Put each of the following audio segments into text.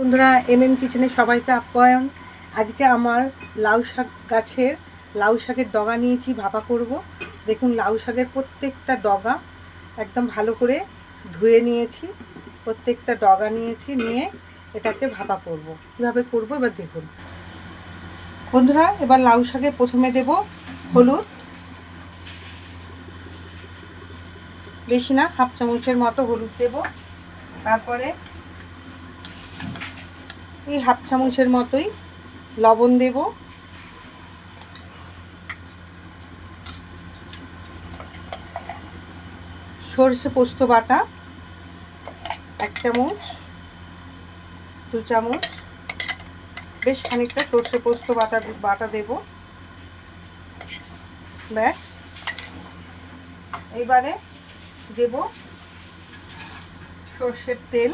বন্ধুরা, এমএম কিচেনে সবাইকে আপ্যায়ন। আজকে আমার লাউ শাক গাছের লাউ শাকের ডগা নিয়েছি, ভাপা করব। দেখুন, লাউ শাকের প্রত্যেকটা ডগা একদম ভালো করে ধুয়ে নিয়েছি। প্রত্যেকটা ডগা নিয়েছি, নিয়ে এটাকে ভাপা করব। কীভাবে করব এবার দেখুন বন্ধুরা। এবার লাউ শাকে প্রথমে দেব হলুদ, বেশি না, হাফ চামচের মতো হলুদ দেব। তারপরে এই হাফ চামচের মতোই লবণ দেব। সরষে পোস্ত বাটা 1 চামচ, 2 চামচ, বেশ খানিকটা সরষে পোস্ত বাটা দেব। ব্যাস। এইবারে দেব সরষের তেল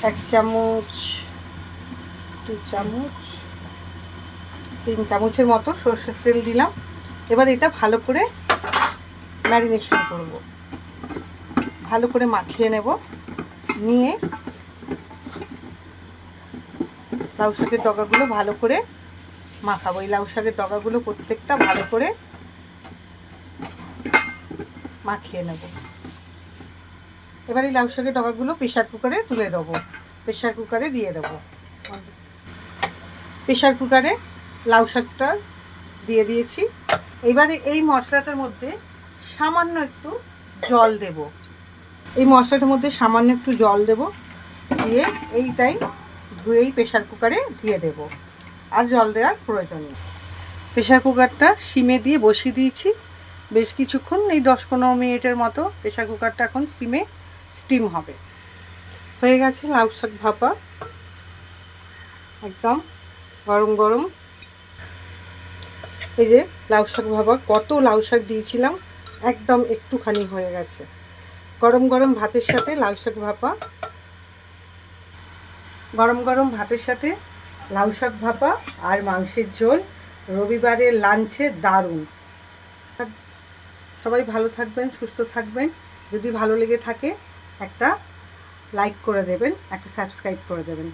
1 চামচ, 2 চামচ, 3 চামচের মতো সরষের তেল দিলাম। এবার এটা ভালো করে ম্যারিনেশন করব, ভালো করে মাখিয়ে নেব। নিয়ে লাউ শাকের ডগাগুলো ভালো করে মাখাবো। এই লাউ শাকের ডগাগুলো প্রত্যেকটা ভালো করে মাখিয়ে নেব। এবার এই লাউ শাকের ডগাগুলো প্রেশার কুকারে তুলে দেবো, প্রেশার কুকারে দিয়ে দেবো। প্রেশার কুকারে লাউ শাকটা দিয়ে দিয়েছি। এবারে এই মশলাটার মধ্যে সামান্য একটু জল দেব। এই মশলাটার মধ্যে সামান্য একটু জল দেব, দিয়ে এইটাই ধুয়েই প্রেশার কুকারে দিয়ে দেব। আর জল দেওয়ার প্রয়োজন নেই। প্রেশার কুকারটা সিমে দিয়ে বসিয়ে দিয়েছি বেশ কিছুক্ষণ, এই 10-15 মিনিটের মতো প্রেশার কুকারটা এখন সিমে স্টিম হবে। হয়ে গেছে লাউ শাক ভাপা, একদম গরম গরম। এই যে লাউ শাক ভাপা, কত লাউ শাক দিয়েছিলাম, একদম একটুখানি হয়ে গেছে। গরম গরম ভাতের সাথে লাউ শাক ভাপা, গরম গরম ভাতের সাথে লাউ শাক ভাপা আর মাংসের ঝোল, রবিবারের লাঞ্চে দারুণ। সবাই ভালো থাকবেন, সুস্থ থাকবেন। যদি ভালো লেগে থাকে একটা লাইক করে দেবেন, একটা সাবস্ক্রাইব করে দেবেন।